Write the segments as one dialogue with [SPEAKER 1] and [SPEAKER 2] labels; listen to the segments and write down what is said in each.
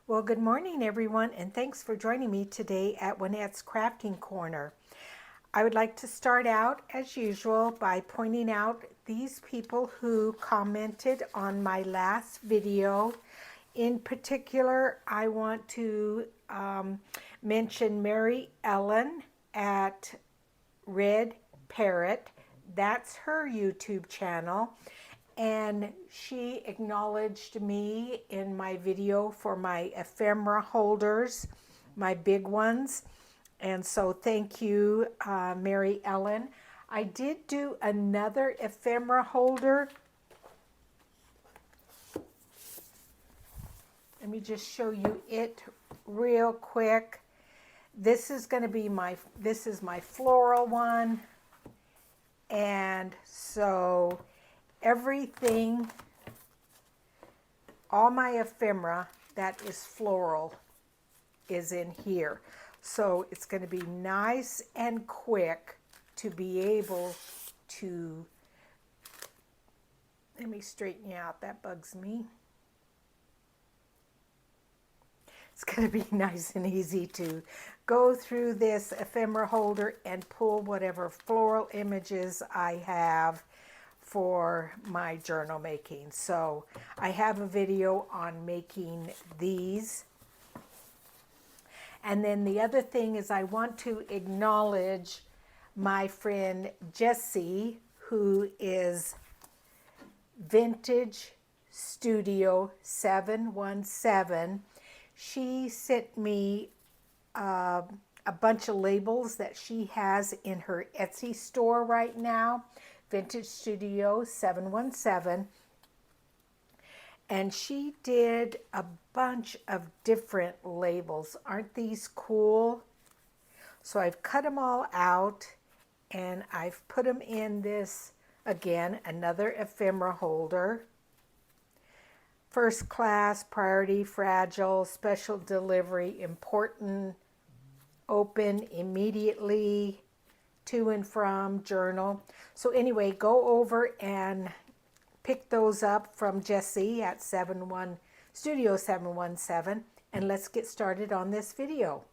[SPEAKER 1] Well, good morning, everyone, and thanks for joining me today at Juanette's Crafting Corner. I would like to start out, as usual, by pointing out these people who commented on my last video. In particular, I want to mention Mary Ellen at Red Parrot. That's her YouTube channel. And she acknowledged me in my video for my ephemera holders, my big ones. And so thank you, Mary Ellen. I did do another ephemera holder. Let me just show you it real quick. This is going to be this is my floral one. And so everything, all my ephemera that is floral is in here. So it's going to be nice and quick to be able to, let me straighten you out, that bugs me. It's going to be nice and easy to go through this ephemera holder and pull whatever floral images I have for my journal making. So I have a video on making these. And then the other thing is I want to acknowledge my friend Jessie, who is Vintage Studio 717. She sent me a bunch of labels that she has in her Etsy store right now, Vintage Studio 717. And she did a bunch of different labels. Aren't these cool? So I've cut them all out and I've put them in this, again, another ephemera holder. First class, priority, fragile, special delivery, important, open immediately, to and from, journal. So anyway, go over and pick those up from Jessie at Studio 717, and let's get started on this video.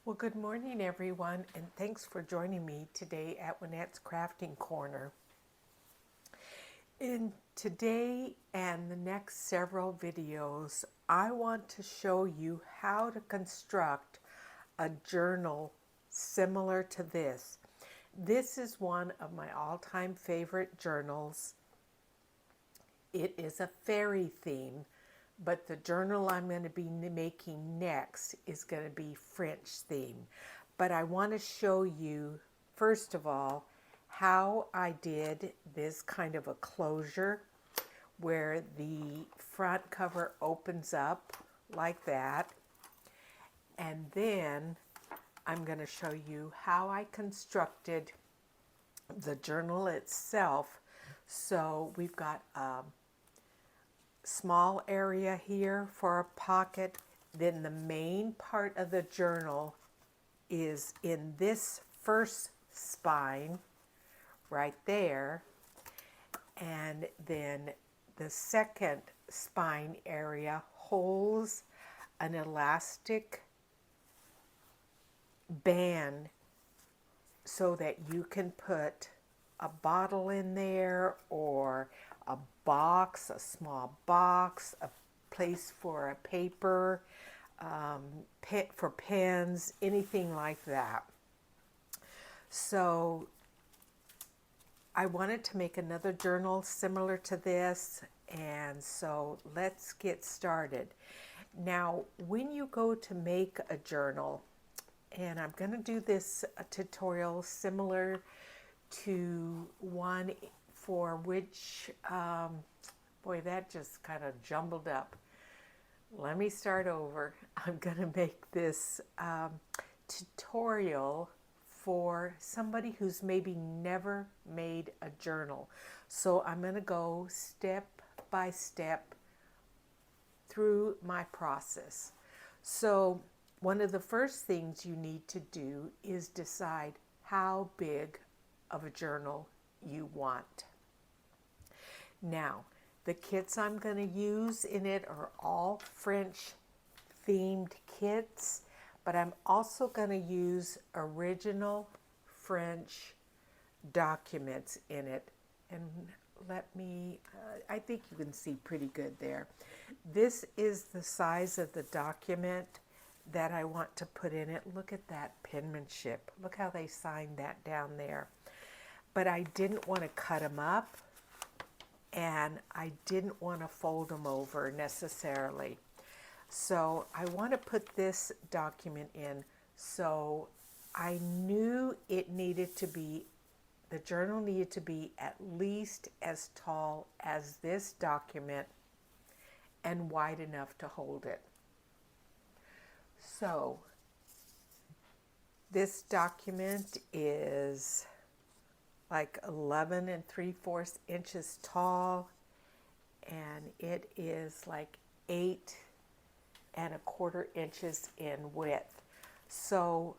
[SPEAKER 1] Well, good morning, everyone, and thanks for joining me today at Juanette's Crafting Corner. In today and the next several videos, I want to show you how to construct a journal similar to this. This is one of my all-time favorite journals. It is a fairy theme, but the journal I'm going to be making next is going to be French theme. But I want to show you, first of all, how I did this kind of a closure where the front cover opens up like that. And then I'm going to show you how I constructed the journal itself. So we've got a small area here for a pocket. Then the main part of the journal is in this first spine right there. And then the second spine area holds an elastic band so that you can put a bottle in there or a box, a small box, a place for a paper, for pens, anything like that. So I wanted to make another journal similar to this, and so let's get started. Now, when you go to make a journal, and I'm going to do this tutorial similar to one for which, boy, that just kind of jumbled up. Let me start over. I'm going to make this tutorial for somebody who's maybe never made a journal. So I'm going to go step by step through my process. So one of the first things you need to do is decide how big of a journal you want. Now, The kits I'm going to use in it are all French themed kits, but I'm also going to use original French documents in it. And let me, I think you can see pretty good there. This is the size of the document that I want to put in it. Look at that penmanship. Look how they signed that down there. But I didn't want to cut them up, and I didn't want to fold them over necessarily. So I want to put this document in. So I knew it needed to be, the journal needed to be at least as tall as this document and wide enough to hold it. So this document is like 11 3/4 inches tall, and it is like 8 1/4 inches in width. So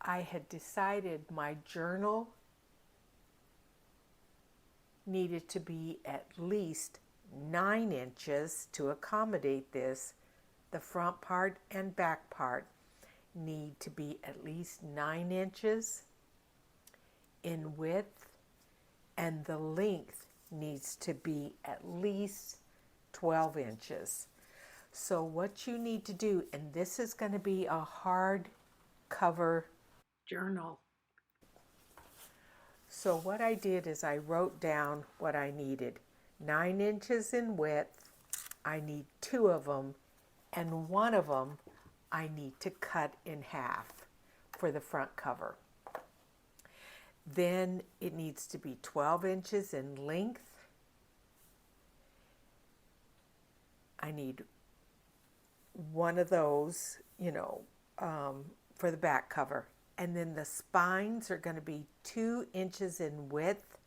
[SPEAKER 1] I had decided my journal needed to be at least 9 inches to accommodate this. The front part and back part need to be at least 9 inches in width, and the length needs to be at least 12 inches. So what you need to do, and this is going to be a hard cover journal. So what I did is I wrote down what I needed. 9 inches in width, I need 2 of them, and 1 of them I need to cut in half for the front cover. Then it needs to be 12 inches in length. I need 1 of those, for the back cover. And then the spines are going to be 2 inches in width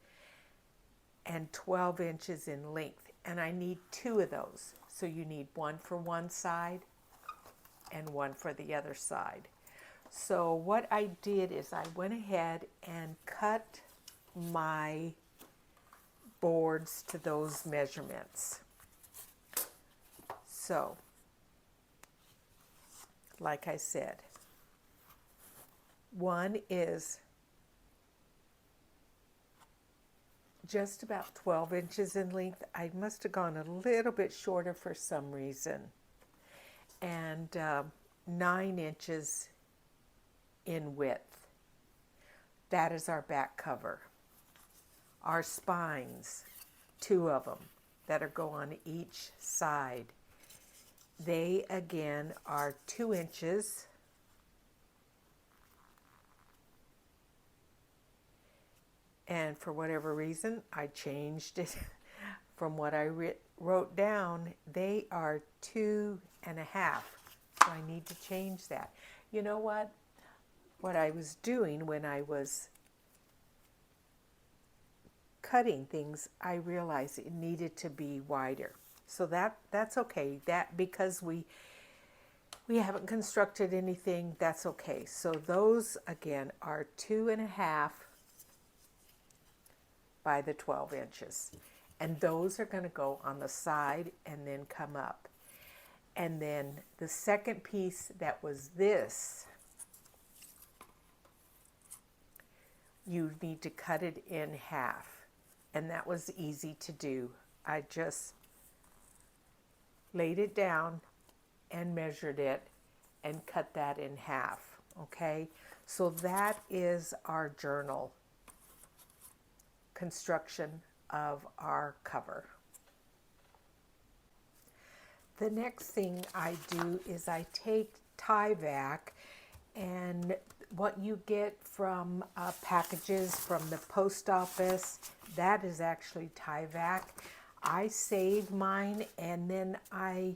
[SPEAKER 1] and 12 inches in length. And I need 2 of those. So you need 1 for one side and 1 for the other side. So what I did is I went ahead and cut my boards to those measurements. So, like I said, 1 is just about 12 inches in length. I must have gone a little bit shorter for some reason. And 9 inches in width. That is our back cover. Our spines, 2 of them that are go on each side. They again are 2 inches. And for whatever reason, I changed it from what I wrote down. They are 2 1/2. So I need to change that. You know what? What I was doing when I was cutting things, I realized it needed to be wider. So that's okay. That because we haven't constructed anything, that's okay. So those again are 2 1/2 by the 12 inches. And those are going to go on the side and then come up. And then the second piece that was this, you need to cut it in half. And that was easy to do. I just laid it down and measured it and cut that in half. Okay, so that is our journal construction of our cover. The next thing I do is I take Tyvek, and what you get from packages from the post office, that is actually Tyvek. I save mine and then I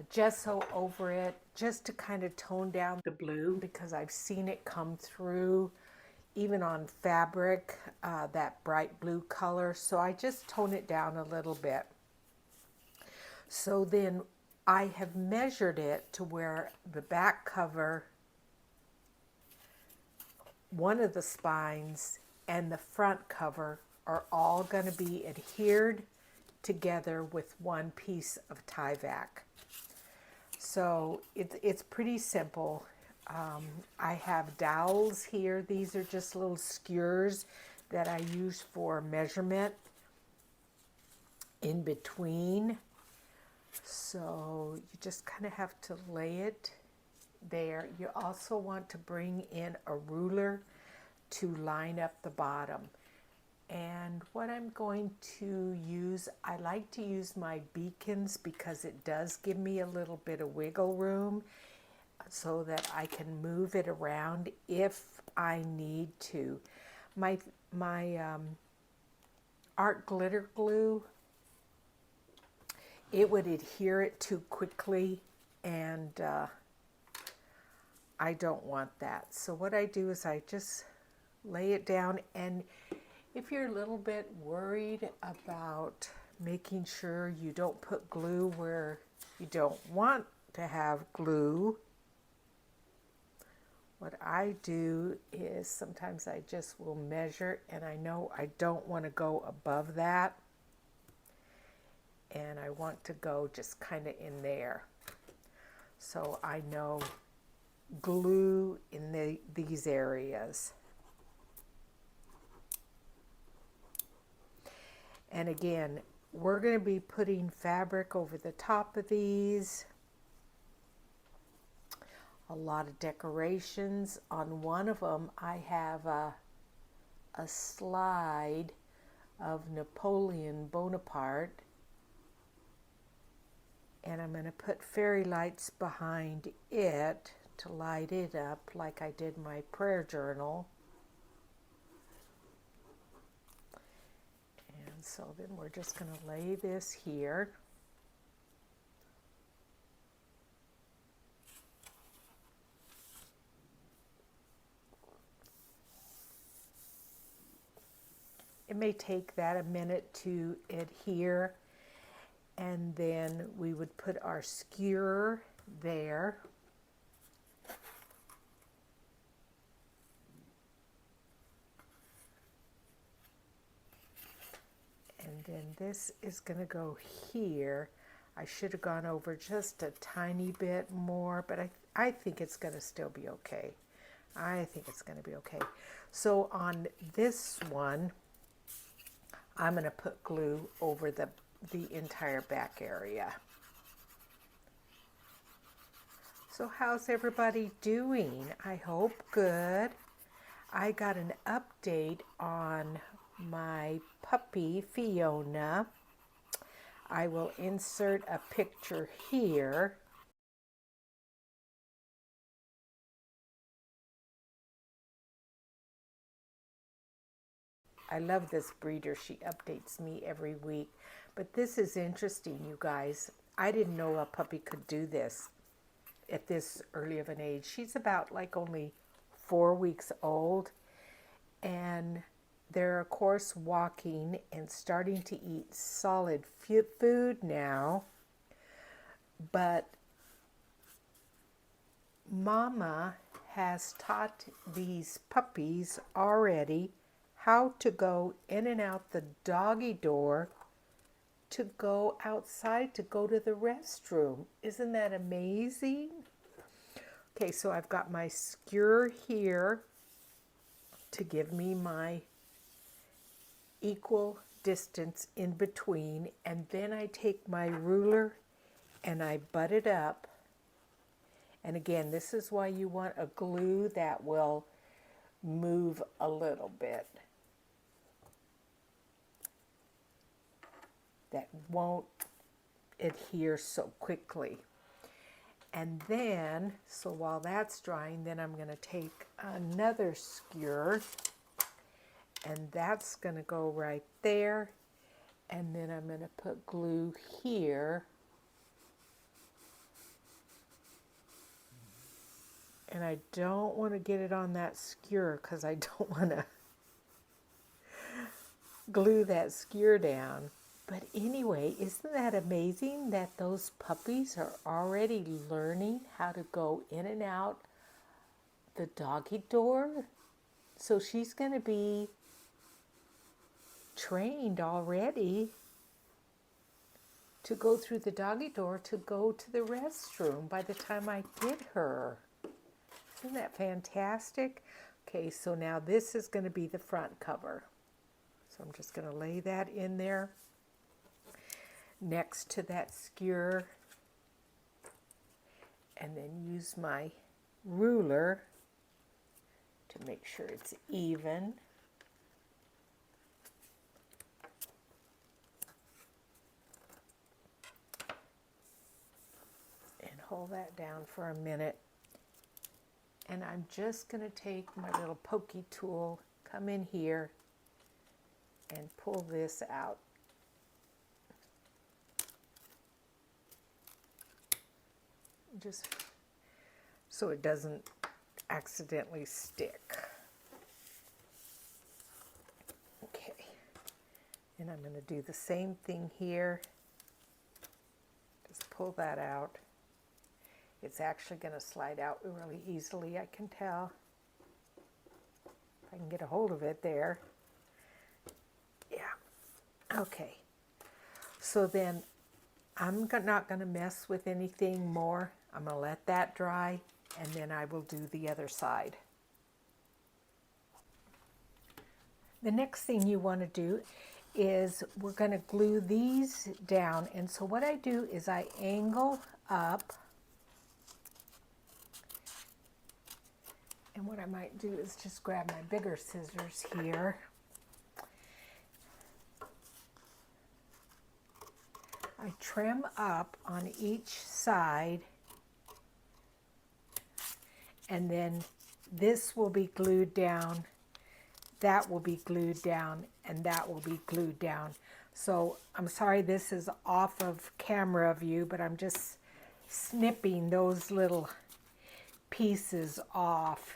[SPEAKER 1] gesso over it just to kind of tone down the blue, because I've seen it come through even on fabric, that bright blue color. So I just tone it down a little bit. So then I have measured it to where the back cover, one of the spines, and the front cover are all going to be adhered together with one piece of Tyvek. So it's pretty simple. I have dowels here. These are just little skewers that I use for measurement in between. So you just kind of have to lay it there. You also want to bring in a ruler to line up the bottom. And what I'm going to use, I like to use my beacons because it does give me a little bit of wiggle room so that I can move it around if I need to. My art glitter glue, it would adhere it too quickly, and I don't want that. So what I do is I just lay it down, and if you're a little bit worried about making sure you don't put glue where you don't want to have glue, what I do is sometimes I just will measure, and I know I don't want to go above that, and I want to go just kind of in there. So I know glue in these areas. And again, we're going to be putting fabric over the top of these. A lot of decorations. On one of them, I have a slide of Napoleon Bonaparte. And I'm going to put fairy lights behind it to light it up like I did my prayer journal. And so then we're just going to lay this here. It may take that a minute to adhere, and then we would put our skewer there. And then this is going to go here. I should have gone over just a tiny bit more, but I think it's going to still be okay. I think it's going to be okay. So on this one, I'm going to put glue over the entire back area. So how's everybody doing? I hope good. I got an update on my puppy, Fiona. I will insert a picture here. I love this breeder. She updates me every week. But this is interesting, you guys. I didn't know a puppy could do this at this early of an age. She's about like only 4 weeks old. And they're, of course, walking and starting to eat solid food now. But Mama has taught these puppies already how to go in and out the doggy door to go outside to go to the restroom. Isn't that amazing? Okay, so I've got my skewer here to give me my equal distance in between, and then I take my ruler and I butt it up. And again, this is why you want a glue that will move a little bit, that won't adhere so quickly. And then, so while that's drying, then I'm going to take another skewer, and that's going to go right there. And then I'm going to put glue here. And I don't want to get it on that skewer because I don't want to glue that skewer down. But anyway, isn't that amazing that those puppies are already learning how to go in and out the doggy door? So she's going to be trained already to go through the doggy door to go to the restroom by the time I get her. Isn't that fantastic? Okay, so now this is going to be the front cover. So I'm just going to lay that in there next to that skewer, and then use my ruler to make sure it's even. And hold that down for a minute. And I'm just going to take my little pokey tool, come in here, and pull this out. Just so it doesn't accidentally stick. Okay, and I'm going to do the same thing here. Just pull that out. It's actually going to slide out really easily, I can tell. If I can get a hold of it there. Yeah, okay. So then I'm not going to mess with anything more. I'm going to let that dry, and then I will do the other side. The next thing you want to do is we're going to glue these down. And so what I do is I angle up. And what I might do is just grab my bigger scissors here. I trim up on each side, and then this will be glued down, that will be glued down, and that will be glued down. So I'm sorry this is off of camera view, but I'm just snipping those little pieces off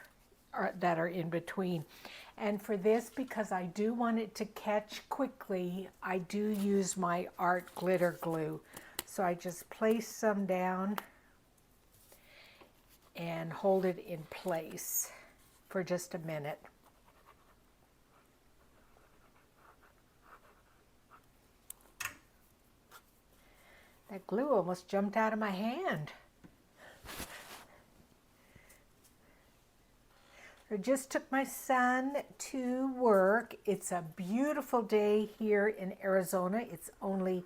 [SPEAKER 1] that are in between. And for this, because I do want it to catch quickly, I do use my art glitter glue. So I just place some down and hold it in place for just a minute. That glue almost jumped out of my hand. I just took my son to work. It's a beautiful day here in Arizona. It's only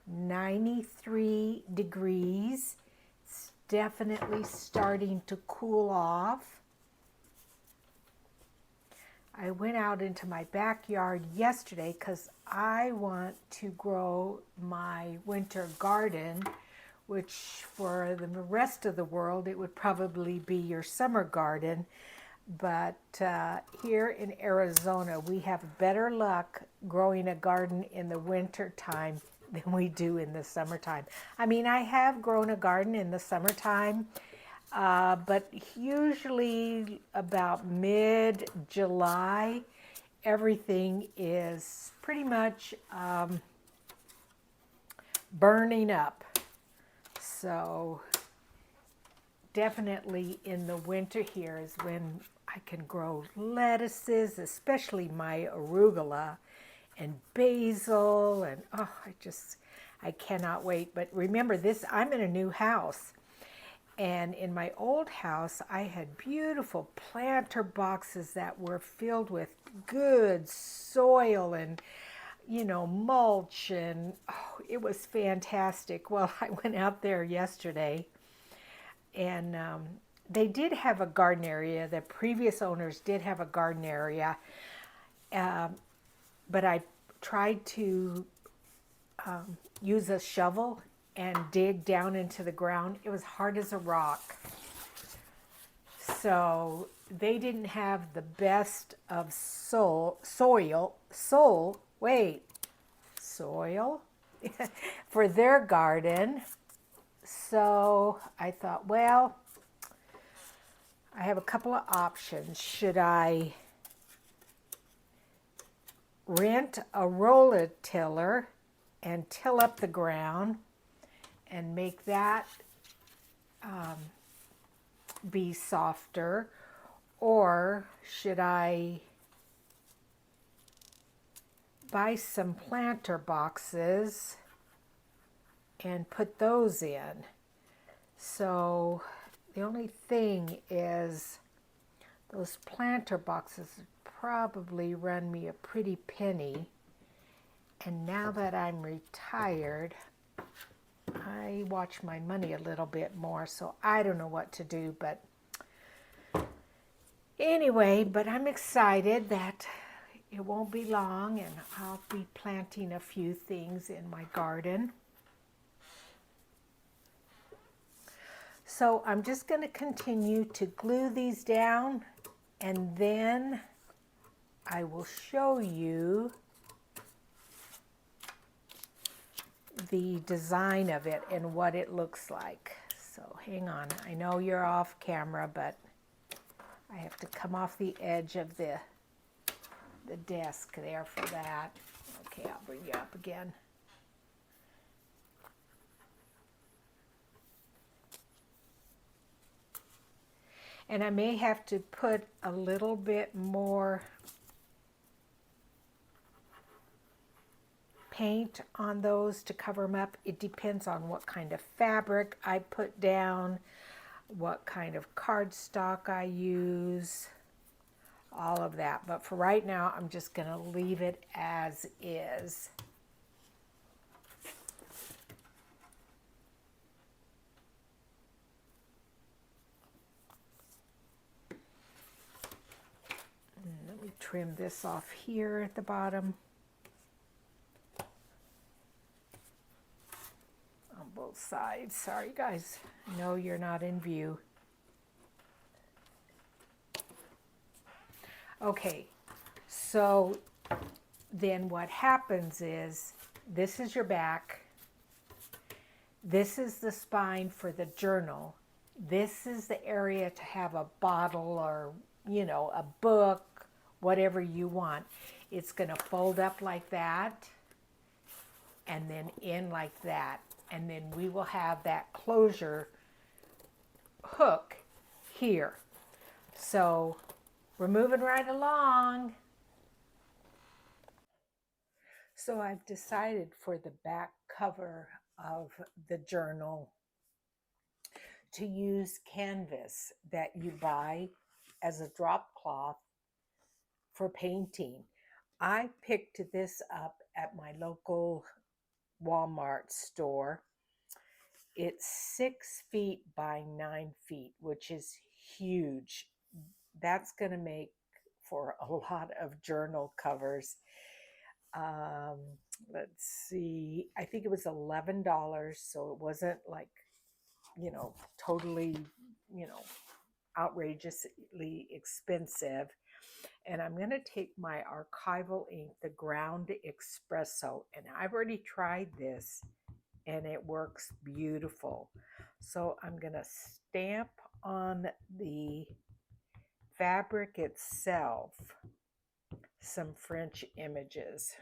[SPEAKER 1] 93 degrees. It's definitely starting to cool off. I went out into my backyard yesterday because I want to grow my winter garden, which for the rest of the world, it would probably be your summer garden. But here in Arizona, we have better luck growing a garden in the winter time than we do in the summertime. I mean, I have grown a garden in the summertime, but usually about mid-July, everything is pretty much burning up. So definitely in the winter here is when I can grow lettuces, especially my arugula and basil, and oh, I cannot wait. But remember this, I'm in a new house, and in my old house I had beautiful planter boxes that were filled with good soil and, you know, mulch, and oh, it was fantastic. Well, I went out there yesterday, and they did have a garden area. The previous owners did have a garden area, but I tried to use a shovel and dig down into the ground. It was hard as a rock. So they didn't have the best of soil for their garden. So I thought, well, I have a couple of options. Should I rent a roller tiller and till up the ground and make that be softer, or should I buy some planter boxes and put those in. So the only thing is those planter boxes probably run me a pretty penny. And now that I'm retired, I watch my money a little bit more, so I don't know what to do. But anyway, but I'm excited that it won't be long and I'll be planting a few things in my garden. So I'm just going to continue to glue these down, and then I will show you the design of it and what it looks like. So hang on, I know you're off camera, but I have to come off the edge of the desk there for that. Okay, I'll bring you up again. And I may have to put a little bit more paint on those to cover them up. It depends on what kind of fabric I put down, what kind of cardstock I use, all of that. But for right now, I'm just going to leave it as is. Let me trim this off here at the bottom. On both sides. Sorry guys, I know you're not in view. Okay, so then what happens is, this is your back. This is the spine for the journal. This is the area to have a bottle or, you know, a book, whatever you want. It's going to fold up like that and then in like that. And then we will have that closure hook here. So we're moving right along. So I've decided for the back cover of the journal to use canvas that you buy as a drop cloth for painting. I picked this up at my local Walmart store. It's 6 feet by 9 feet, which is huge. That's going to make for a lot of journal covers. Let's see, I think it was $11, so it wasn't like, you know, totally, you know, outrageously expensive. And I'm going to take my archival ink, the Ground Espresso, and I've already tried this and it works beautiful. So I'm going to stamp on the fabric itself some French images.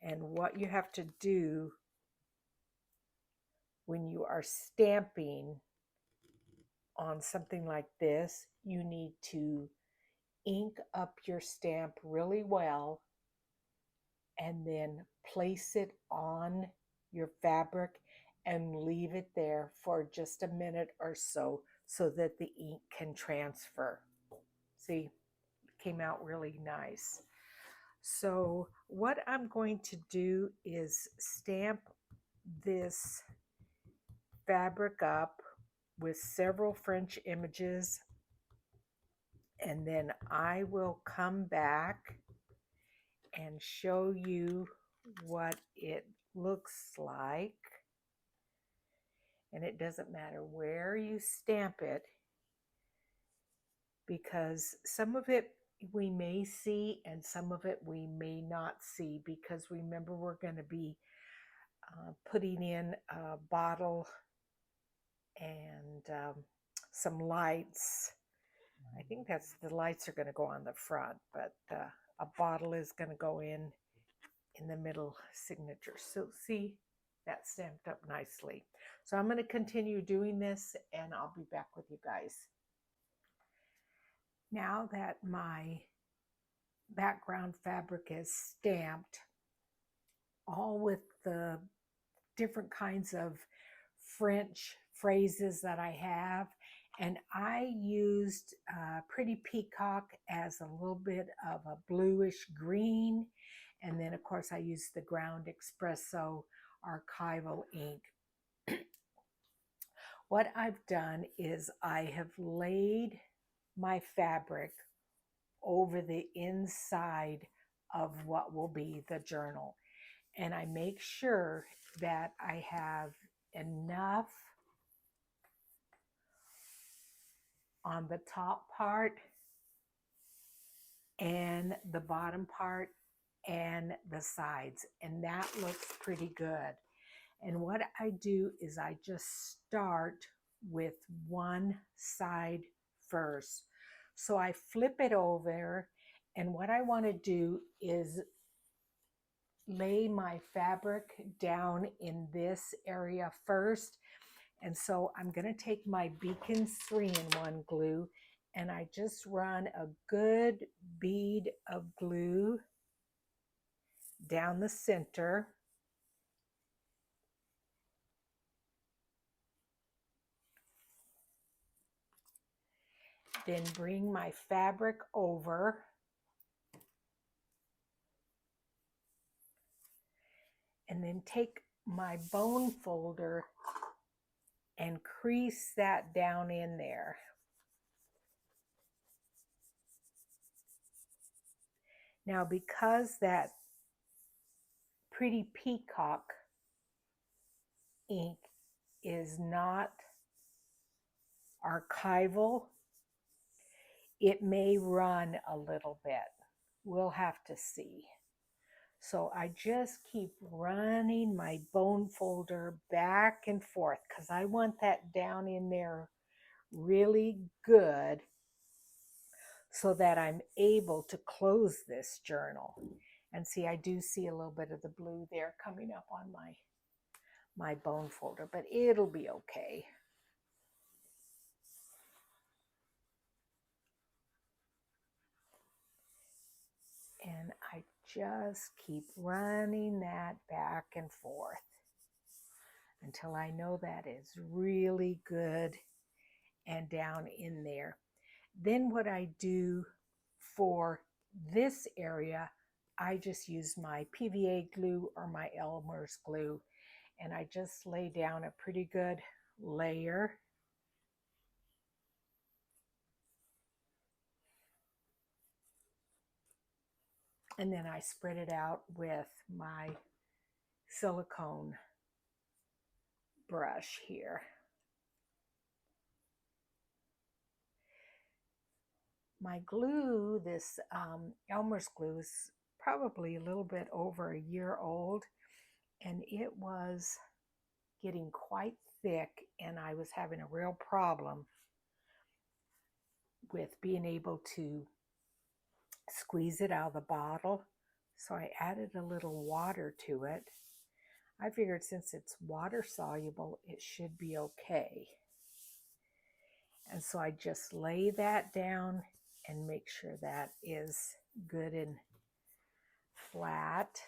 [SPEAKER 1] And what you have to do when you are stamping on something like this, you need to ink up your stamp really well and then place it on your fabric and leave it there for just a minute or so that the ink can transfer. See, it came out really nice. So what I'm going to do is stamp this fabric up with several French images, and then I will come back and show you what it looks like. And it doesn't matter where you stamp it, because some of it we may see and some of it we may not see, because remember, we're going to be putting in a bottle and some lights. I think that's the lights are going to go on the front, but a bottle is going to go in the middle signature. So see, that's stamped up nicely. So I'm going to continue doing this and I'll be back with you guys. Now that my background fabric is stamped, all with the different kinds of French phrases that I have. And I used Pretty Peacock as a little bit of a bluish green. And then, of course, I used the Ground Espresso archival ink. What I've done is I have laid my fabric over the inside of what will be the journal. And I make sure that I have enough on the top part and the bottom part and the sides, and that looks pretty good. And what I do is I just start with one side first. So I flip it over, and what I want to do is lay my fabric down in this area first. And so I'm going to take my Beacon 3-in-1 glue, and I just run a good bead of glue down the center. Then bring my fabric over and then take my bone folder and crease that down in there. Now, because that Pretty Peacock ink is not archival, it may run a little bit. We'll have to see. So I just keep running my bone folder back and forth because I want that down in there really good so that I'm able to close this journal. And see, I do see a little bit of the blue there coming up on my bone folder, but it'll be okay. And I just keep running that back and forth until I know that is really good and down in there. Then what I do for this area, I just use my PVA glue or my Elmer's glue, and I just lay down a pretty good layer. And then I spread it out with my silicone brush here. My glue, this Elmer's glue, is probably a little bit over a year old, and it was getting quite thick, and I was having a real problem with being able to squeeze it out of the bottle. So I added a little water to it. I figured since it's water soluble, it should be okay. And so I just lay that down and make sure that is good and flat.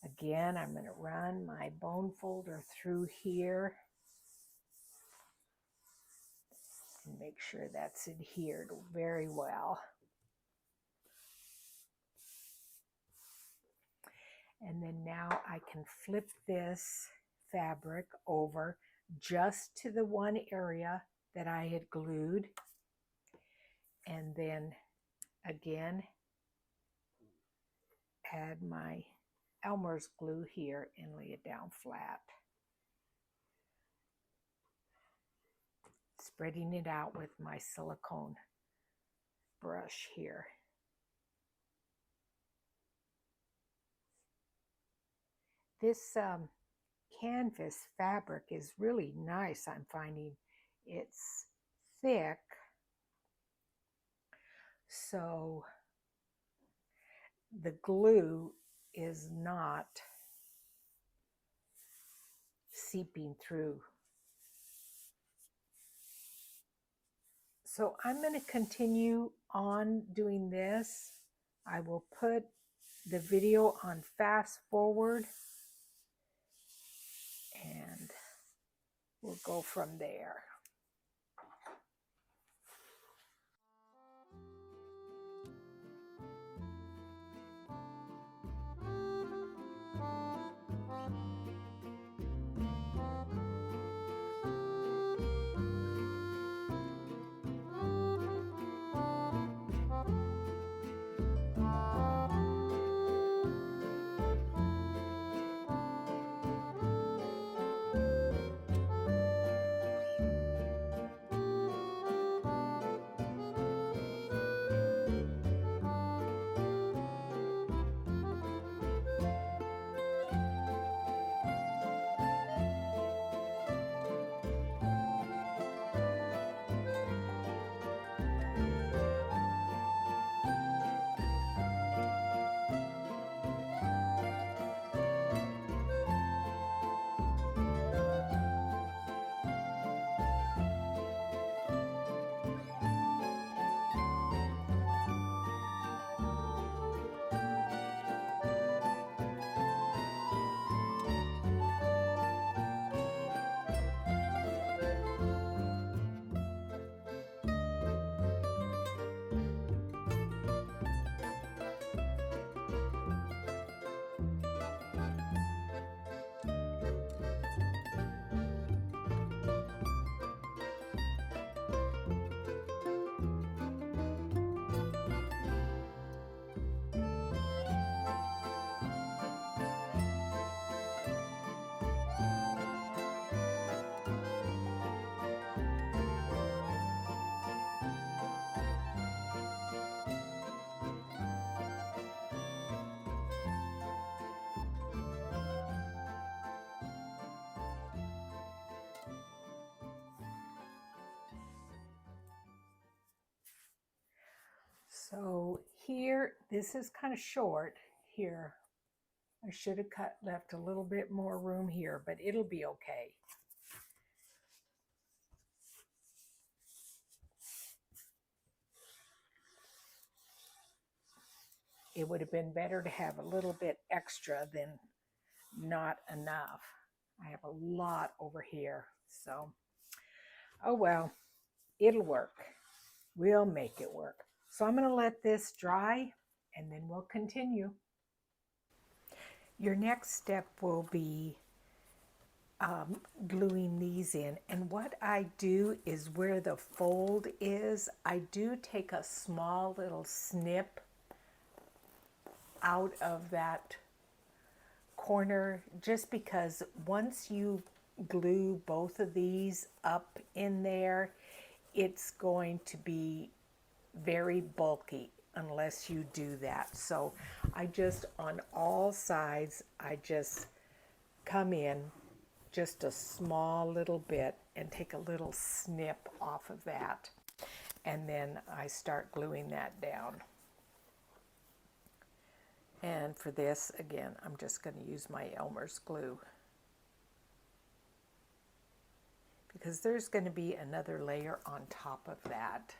[SPEAKER 1] Again, I'm going to run my bone folder through here and make sure that's adhered very well. And then now I can flip this fabric over just to the one area that I had glued. And then again, add my Elmer's glue here and lay it down flat. Spreading it out with my silicone brush here. This canvas fabric is really nice. I'm finding it's thick, so the glue is not seeping through. So I'm going to continue on doing this I will put the video on fast forward and we'll go from there. So here, this is kind of short here. I should have left a little bit more room here, but it'll be okay. It would have been better to have a little bit extra than not enough. I have a lot over here, so oh well, it'll work. We'll make it work. So I'm going to let this dry and then we'll continue. Your next step will be gluing these in, and what I do is where the fold is, I do take a small little snip out of that corner, just because once you glue both of these up in there, it's going to be very bulky unless you do that. So I just, on all sides, I just come in just a small little bit and take a little snip off of that, and then I start gluing that down. And for this, again, I'm just going to use my Elmer's glue, because there's going to be another layer on top of that.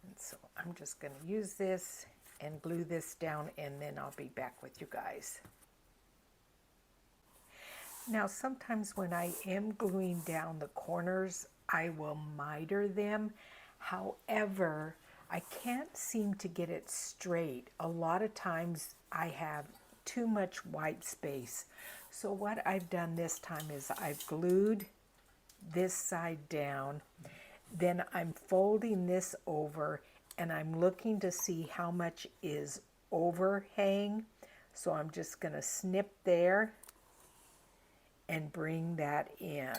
[SPEAKER 1] And so I'm just going to use this and glue this down, and then I'll be back with you guys. Now, sometimes when I am gluing down the corners, I will miter them. However, I can't seem to get it straight. A lot of times I have too much white space. So what I've done this time is I've glued this side down, then I'm folding this over, and I'm looking to see how much is overhang. So I'm just going to snip there and bring that in,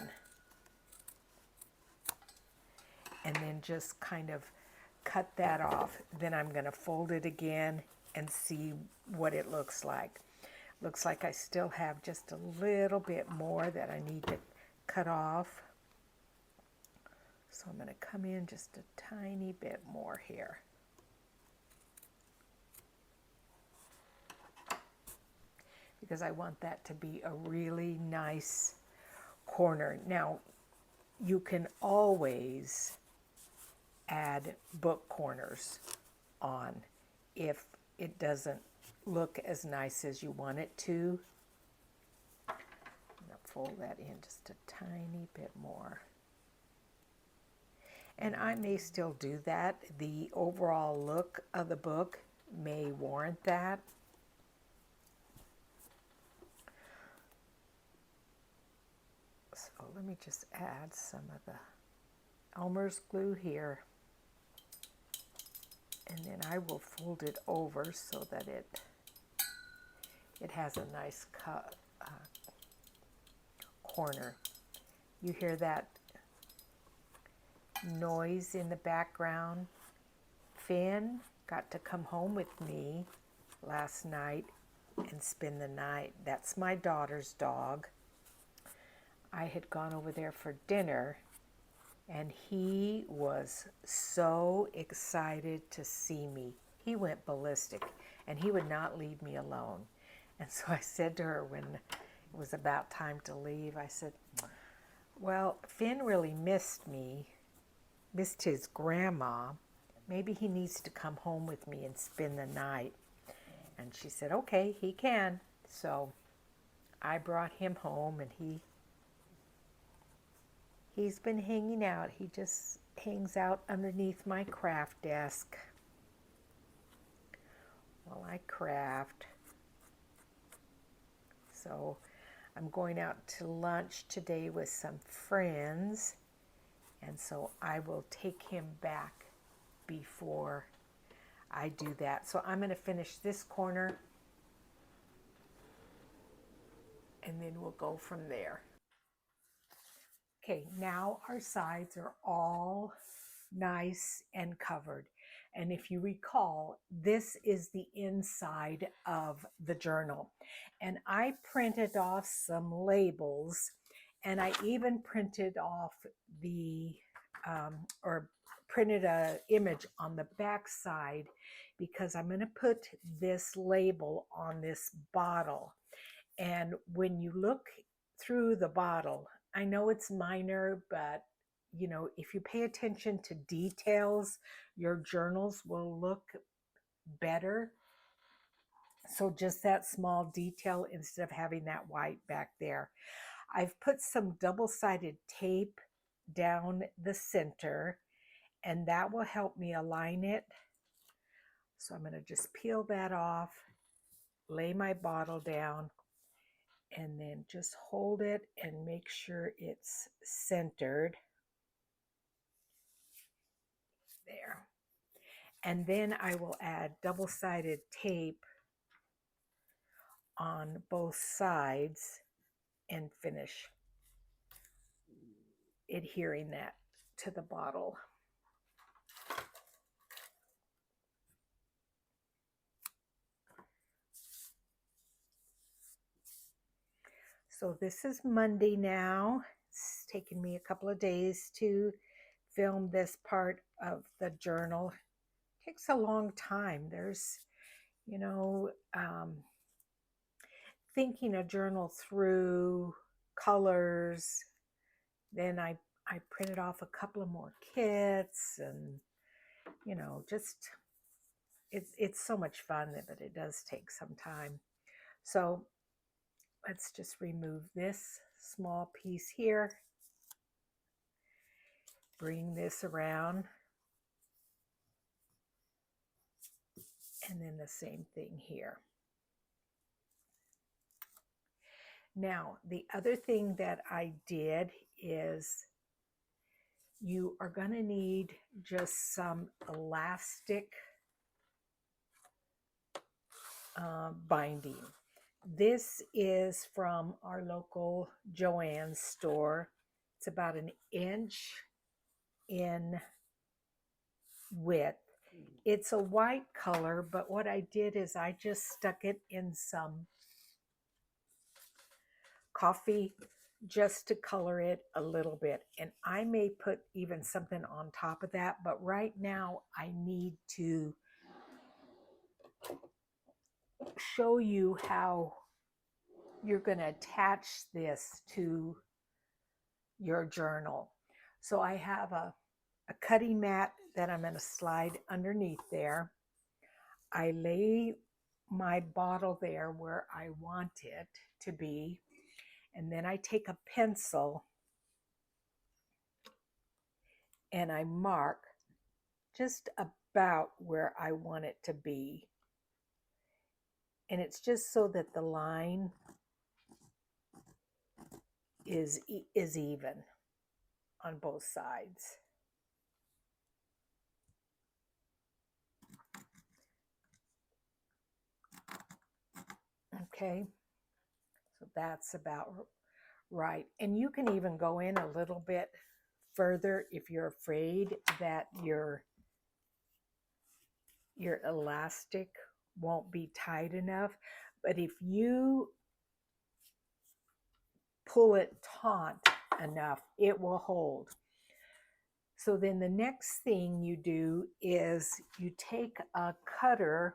[SPEAKER 1] and then just kind of cut that off. Then I'm going to fold it again and see what it looks like. Looks like I still have just a little bit more that I need to cut off. So I'm going to come in just a tiny bit more here. Because I want that to be a really nice corner. Now, you can always add book corners on if it doesn't look as nice as you want it to. I'm going to fold that in just a tiny bit more. And I may still do that. The overall look of the book may warrant that. So let me just add some of the Elmer's glue here. And then I will fold it over so that it has a nice corner. You hear that noise in the background? Finn got to come home with me last night and spend the night. That's my daughter's dog. I had gone over there for dinner, and he was so excited to see me. He went ballistic, and he would not leave me alone. And so I said to her when it was about time to leave, I said, well, Finn really missed me, missed his grandma. Maybe he needs to come home with me and spend the night. And she said, okay, he can. So I brought him home, and he's been hanging out. He just hangs out underneath my craft desk while I craft. So I'm going out to lunch today with some friends, and so I will take him back before I do that. So I'm going to finish this corner, and then we'll go from there. Okay, now our sides are all nice and covered. And if you recall, this is the inside of the journal. And I printed off some labels, and I even printed off or printed an image on the back side, because I'm going to put this label on this bottle. And when you look through the bottle, I know it's minor, but you know, if you pay attention to details, your journals will look better. So just that small detail instead of having that white back there. I've put some double-sided tape down the center, and that will help me align it. So I'm going to just peel that off, lay my bottle down, and then just hold it and make sure it's centered. There. And then I will add double-sided tape on both sides and finish adhering that to the bottle. So this is Monday now. It's taken me a couple of days to film this part of the journal. It takes a long time. There's, you know, thinking a journal through, colors. Then I printed off a couple of more kits, and you know, just it's so much fun, but it does take some time. So let's just remove this small piece here, bring this around, and then the same thing here. Now, the other thing that I did is you are going to need just some elastic binding. This is from our local Joann's store. It's about 1 inch in width. It's a white color, but what I did is I just stuck it in some coffee just to color it a little bit. And I may put even something on top of that, but right now I need to show you how you're going to attach this to your journal. So I have a cutting mat that I'm going to slide underneath there. I lay my bottle there where I want it to be, and then I take a pencil and I mark just about where I want it to be. And it's just so that the line is even on both sides. Okay, so that's about right. And you can even go in a little bit further if you're afraid that your elastic won't be tight enough. But if you pull it taut enough, it will hold. So then the next thing you do is you take a cutter,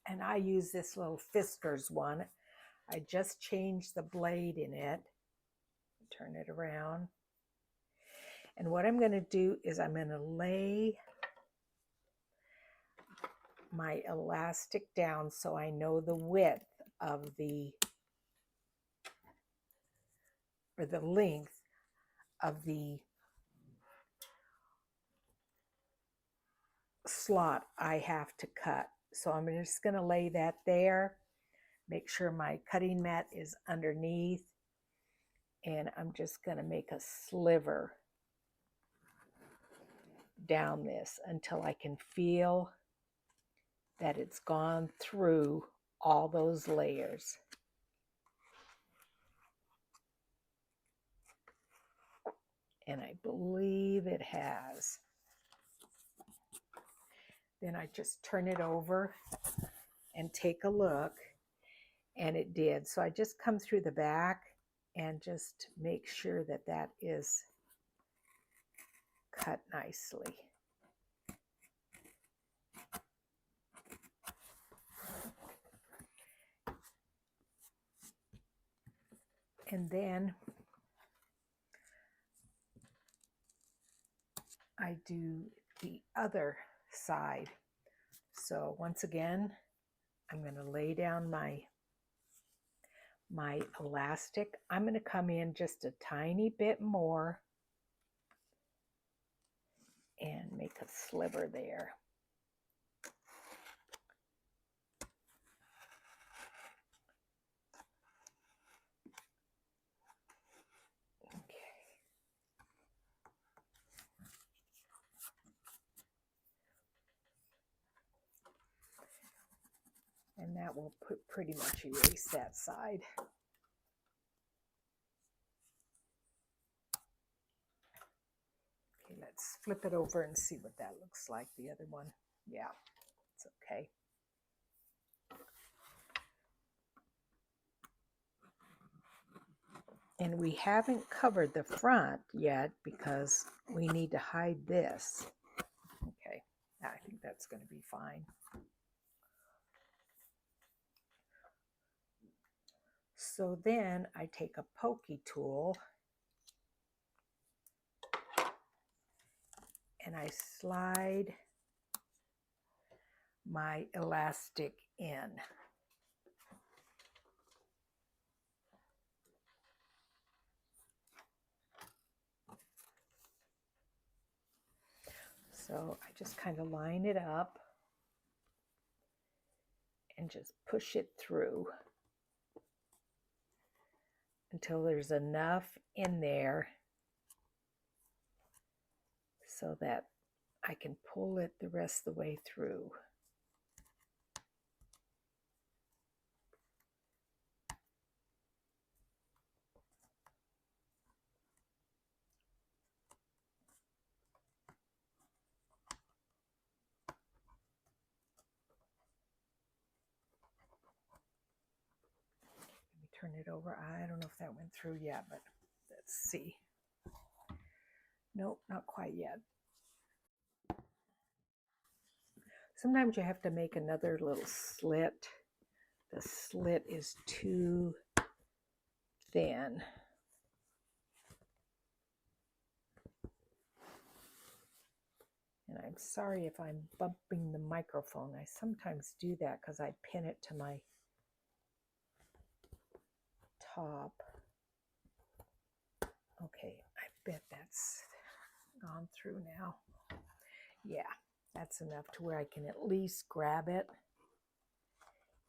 [SPEAKER 1] and I use this little Fiskars one. I just changed the blade in it. Turn it around. And what I'm going to do is I'm going to lay my elastic down so I know the width of the, or the length of the slot I have to cut. So I'm just going to lay that there, make sure my cutting mat is underneath, and I'm just going to make a sliver down this until I can feel that it's gone through all those layers. And I believe it has. Then I just turn it over and take a look, and it did. So I just come through the back and just make sure that that is cut nicely. And then I do the other side. So once again, I'm going to lay down my elastic. I'm going to come in just a tiny bit more and make a sliver there. And that will pretty much erase that side. Okay, let's flip it over and see what that looks like, the other one. Yeah, it's okay. And we haven't covered the front yet because we need to hide this. Okay, I think that's going to be fine. So then I take a pokey tool and I slide my elastic in. So I just kind of line it up and just push it through until there's enough in there so that I can pull it the rest of the way through. Let me turn it over. I don't know if that went through yet, but let's see. Nope, not quite yet. Sometimes you have to make another little slit. The slit is too thin. I'm sorry if I'm bumping the microphone. I sometimes do that because I pin it to my top. Okay, I bet that's gone through now. Yeah, that's enough to where I can at least grab it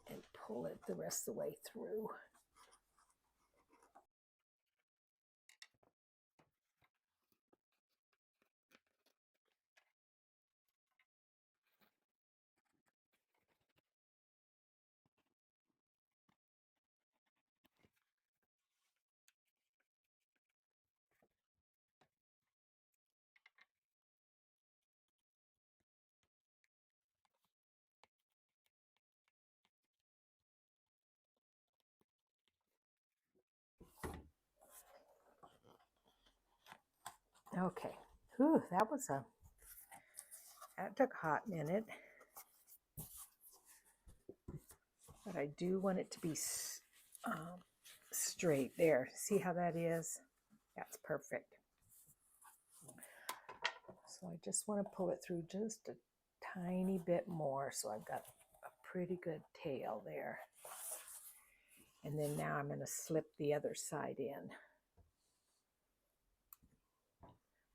[SPEAKER 1] and pull it the rest of the way through. Okay, whew, that took a hot minute. But I do want it to be straight there. See how that is? That's perfect. So I just want to pull it through just a tiny bit more so I've got a pretty good tail there. And then now I'm going to slip the other side in.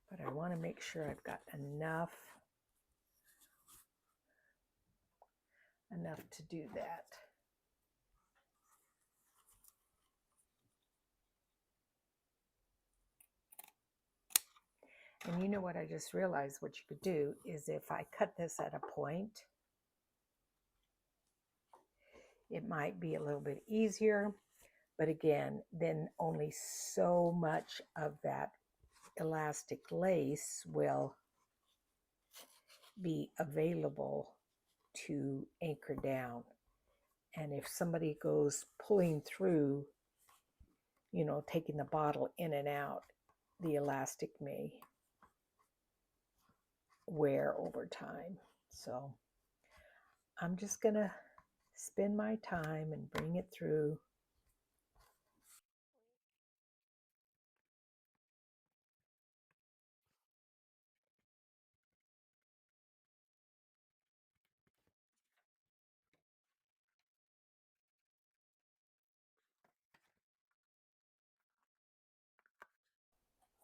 [SPEAKER 1] But I want to make sure I've got enough to do that. And you know what I just realized what you could do is if I cut this at a point, it might be a little bit easier. But again, then only so much of that elastic lace will be available to anchor down. And if somebody goes pulling through, you know, taking the bottle in and out, the elastic may wear over time. So I'm just going to spend my time and bring it through.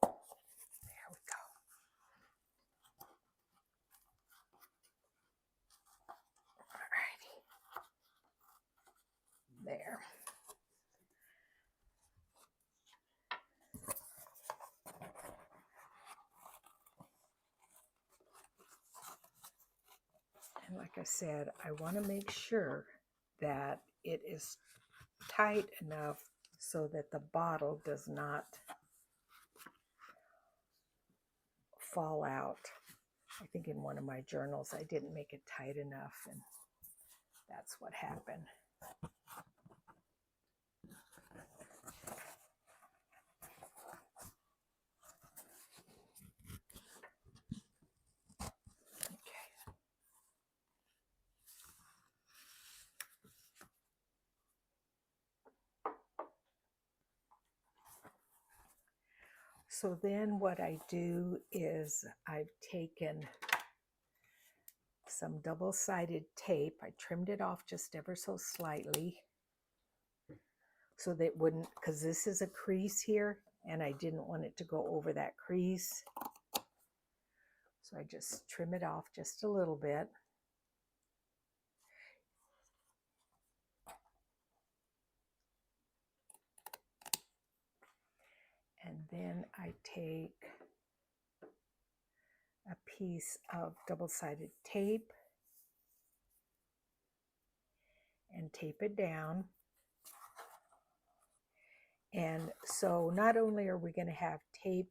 [SPEAKER 1] There we go. All righty. There. And like I said, I want to make sure that it is tight enough so that the bottle does not fall out. I think in one of my journals I didn't make it tight enough, and that's what happened. Okay. So then what I do is I've taken some double-sided tape. I trimmed it off just ever so slightly so that it wouldn't, because this is a crease here and I didn't want it to go over that crease. So I just trim it off just a little bit. And then I take a piece of double-sided tape and tape it down. And so not only are we going to have tape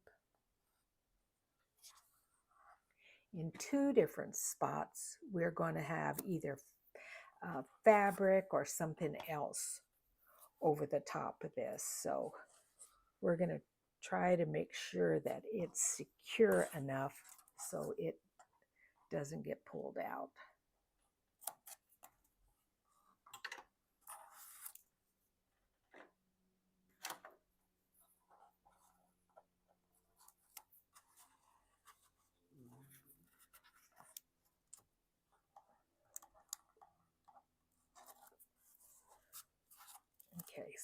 [SPEAKER 1] in two different spots, we're going to have either fabric or something else over the top of this. So we're going to try to make sure that it's secure enough so it doesn't get pulled out.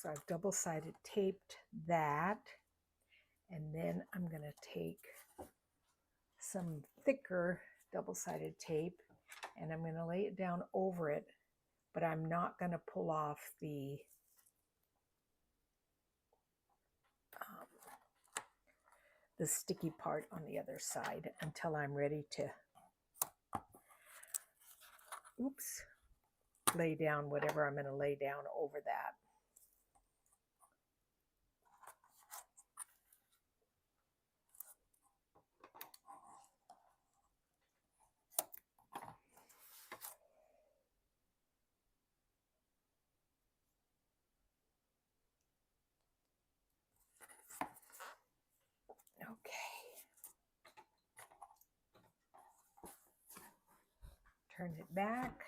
[SPEAKER 1] so I've double-sided taped that, and then I'm going to take some thicker double-sided tape and I'm going to lay it down over it, but I'm not going to pull off the sticky part on the other side until I'm ready to, lay down whatever I'm going to lay down over that. Okay. Turn it back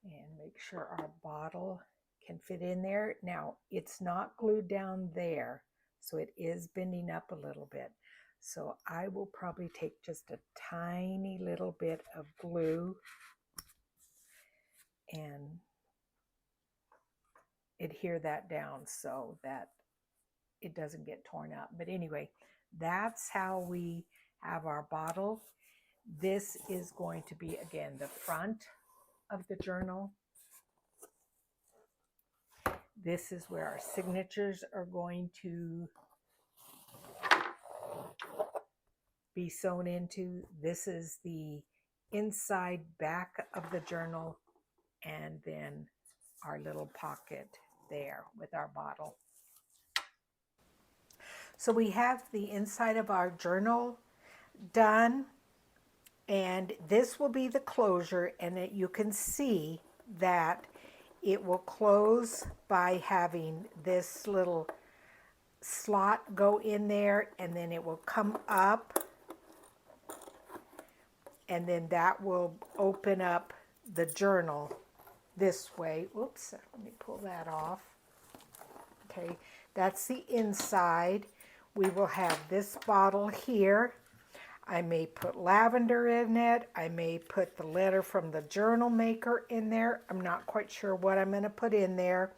[SPEAKER 1] and make sure our bottle can fit in there. Now, it's not glued down there, so it is bending up a little bit. So I will probably take just a tiny little bit of glue and adhere that down so that it doesn't get torn up. But anyway, that's how we have our bottle. This is going to be, again, the front of the journal. This is where our signatures are going to be sewn into. This is the inside back of the journal, and then our little pocket there with our bottle. So we have the inside of our journal done, and this will be the closure, and you can see that it will close by having this little slot go in there, and then it will come up, and then that will open up the journal this way. Oops, let me pull that off. Okay, that's the inside. We will have this bottle here. I may put lavender in it. I may put the letter from the journal maker in there. I'm not quite sure what I'm going to put in there.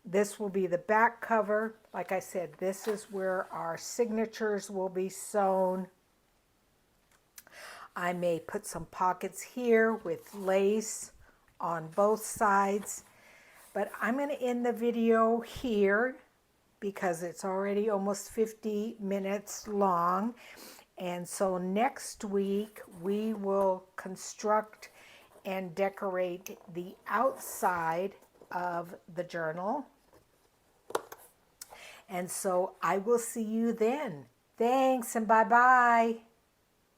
[SPEAKER 1] This will be the back cover. Like I said, this is where our signatures will be sewn. I may put some pockets here with lace on both sides. But I'm going to end the video here because it's already almost 50 minutes long. And so next week we will construct and decorate the outside of the journal. And so I will see you then. Thanks and bye-bye.